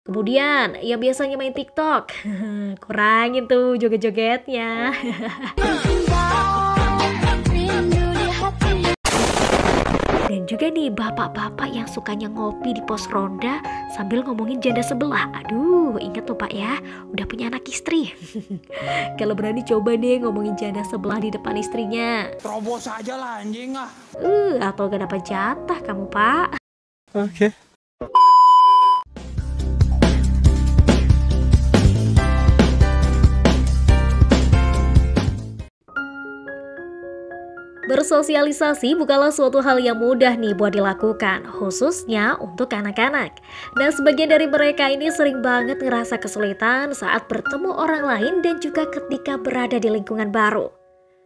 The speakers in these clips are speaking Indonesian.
Kemudian, yang biasanya main TikTok, kurangin tuh joget-jogetnya. Dan juga nih bapak-bapak yang sukanya ngopi di pos ronda sambil ngomongin janda sebelah. Aduh, inget tuh Pak ya, udah punya anak istri. Kalau berani coba deh ngomongin janda sebelah di depan istrinya. Terobos aja lah anjing ah. Atau gak dapat jatah kamu Pak. Oke. Bersosialisasi bukanlah suatu hal yang mudah nih buat dilakukan, khususnya untuk anak-anak. Nah, sebagian dari mereka ini sering banget ngerasa kesulitan saat bertemu orang lain dan juga ketika berada di lingkungan baru.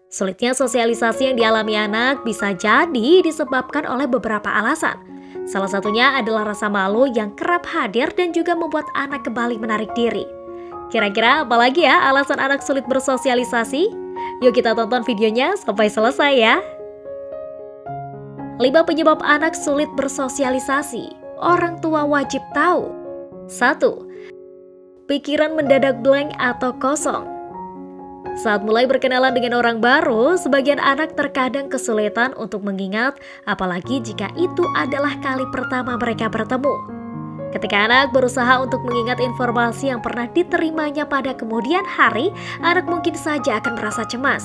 Sulitnya sosialisasi yang dialami anak bisa jadi disebabkan oleh beberapa alasan. Salah satunya adalah rasa malu yang kerap hadir dan juga membuat anak kembali menarik diri. Kira-kira apalagi ya alasan anak sulit bersosialisasi? Yuk kita tonton videonya sampai selesai ya. 5 penyebab anak sulit bersosialisasi. Orang tua wajib tahu. 1. Pikiran mendadak blank atau kosong. Saat mulai berkenalan dengan orang baru, sebagian anak terkadang kesulitan untuk mengingat, apalagi jika itu adalah kali pertama mereka bertemu. Ketika anak berusaha untuk mengingat informasi yang pernah diterimanya pada kemudian hari, anak mungkin saja akan merasa cemas.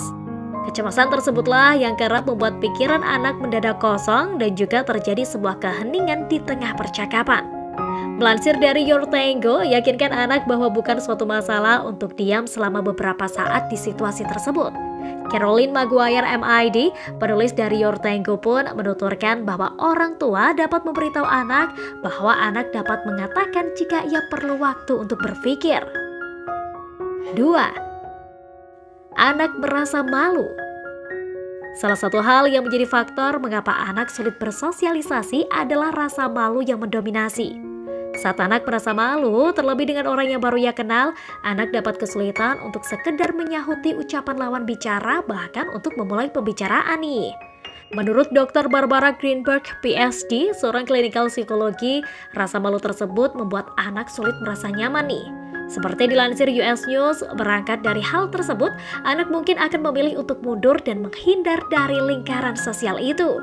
Kecemasan tersebutlah yang kerap membuat pikiran anak mendadak kosong dan juga terjadi sebuah keheningan di tengah percakapan. Melansir dari Your Tango, yakinkan anak bahwa bukan suatu masalah untuk diam selama beberapa saat di situasi tersebut. Caroline Maguire MID, penulis dari Your Tango pun menuturkan bahwa orang tua dapat memberitahu anak bahwa anak dapat mengatakan jika ia perlu waktu untuk berpikir. 2. Anak merasa malu. Salah satu hal yang menjadi faktor mengapa anak sulit bersosialisasi adalah rasa malu yang mendominasi. Saat anak merasa malu, terlebih dengan orang yang baru ia kenal, anak dapat kesulitan untuk sekedar menyahuti ucapan lawan bicara, bahkan untuk memulai pembicaraan nih. Menurut Dr. Barbara Greenberg, PhD, seorang klinikal psikologi, rasa malu tersebut membuat anak sulit merasa nyaman nih. Seperti dilansir US News, berangkat dari hal tersebut, anak mungkin akan memilih untuk mundur dan menghindar dari lingkaran sosial itu.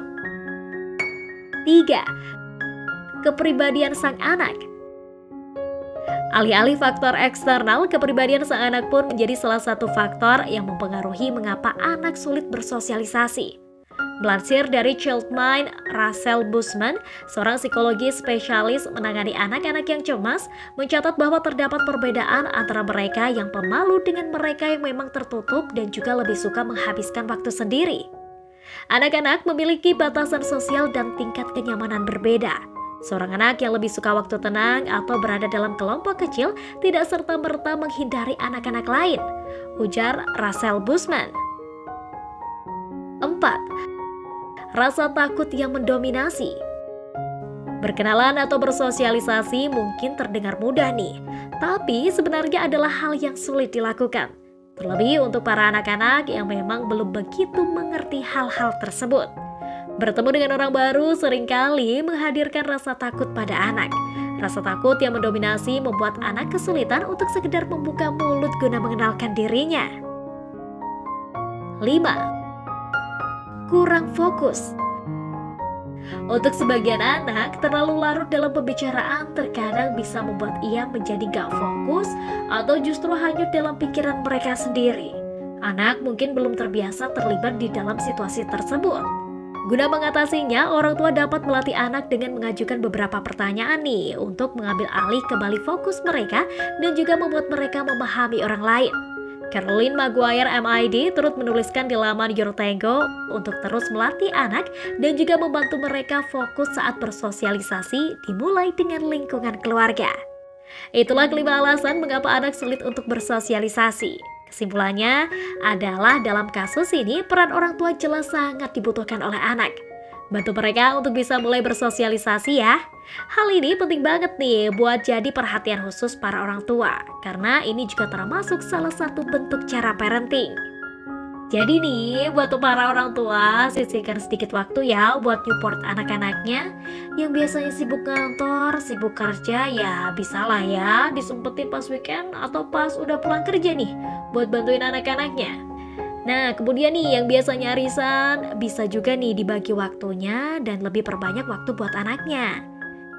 3. Kepribadian sang anak. Alih-alih faktor eksternal, kepribadian sang anak pun menjadi salah satu faktor yang mempengaruhi mengapa anak sulit bersosialisasi. Melansir dari Childmind, Russell Bushman, seorang psikologi spesialis menangani anak-anak yang cemas, mencatat bahwa terdapat perbedaan antara mereka yang pemalu dengan mereka yang memang tertutup dan juga lebih suka menghabiskan waktu sendiri. Anak-anak memiliki batasan sosial dan tingkat kenyamanan berbeda. Seorang anak yang lebih suka waktu tenang atau berada dalam kelompok kecil tidak serta-merta menghindari anak-anak lain, ujar Russell Bushman. 4. Rasa takut yang mendominasi. Berkenalan atau bersosialisasi mungkin terdengar mudah nih, tapi sebenarnya adalah hal yang sulit dilakukan. Terlebih untuk para anak-anak yang memang belum begitu mengerti hal-hal tersebut. Bertemu dengan orang baru seringkali menghadirkan rasa takut pada anak. Rasa takut yang mendominasi membuat anak kesulitan untuk sekedar membuka mulut guna mengenalkan dirinya. 5. Kurang fokus. Untuk sebagian anak, terlalu larut dalam pembicaraan terkadang bisa membuat ia menjadi gak fokus atau justru hanyut dalam pikiran mereka sendiri. Anak mungkin belum terbiasa terlibat di dalam situasi tersebut. Guna mengatasinya, orang tua dapat melatih anak dengan mengajukan beberapa pertanyaan nih untuk mengambil alih kembali fokus mereka dan juga membuat mereka memahami orang lain. Caroline Maguire MID turut menuliskan di laman Your Tango untuk terus melatih anak dan juga membantu mereka fokus saat bersosialisasi dimulai dengan lingkungan keluarga. Itulah 5 alasan mengapa anak sulit untuk bersosialisasi. Kesimpulannya adalah dalam kasus ini peran orang tua jelas sangat dibutuhkan oleh anak. Bantu mereka untuk bisa mulai bersosialisasi ya. Hal ini penting banget nih buat jadi perhatian khusus para orang tua, karena ini juga termasuk salah satu bentuk cara parenting. Jadi nih, buat para orang tua, sisihkan sedikit waktu ya buat support anak-anaknya. Yang biasanya sibuk kantor, sibuk kerja, ya bisa lah ya disempetin pas weekend atau pas udah pulang kerja nih, buat bantuin anak-anaknya. Nah, kemudian nih yang biasanya arisan, bisa juga nih dibagi waktunya dan lebih perbanyak waktu buat anaknya.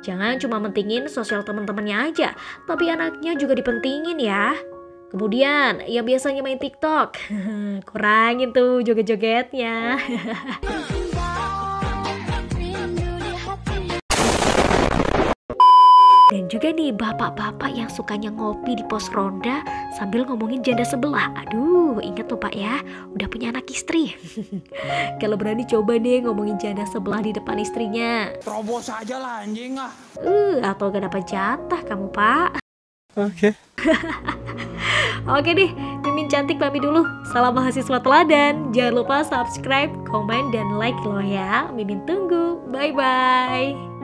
Jangan cuma mentingin sosial teman-temannya aja, tapi anaknya juga dipentingin ya. Kemudian yang biasanya main TikTok, kurangin tuh joget-jogetnya. Dan juga nih bapak-bapak yang sukanya ngopi di pos ronda sambil ngomongin janda sebelah. Aduh, ingat tuh Pak ya, udah punya anak istri. Kalau berani coba deh ngomongin janda sebelah di depan istrinya. Terobos aja lah anjing ah. Atau gak dapat jatah kamu Pak. Oke. Oke deh, Mimin cantik pamit dulu. Salam mahasiswa teladan. Jangan lupa subscribe, komen, dan like loh ya. Mimin tunggu. Bye-bye.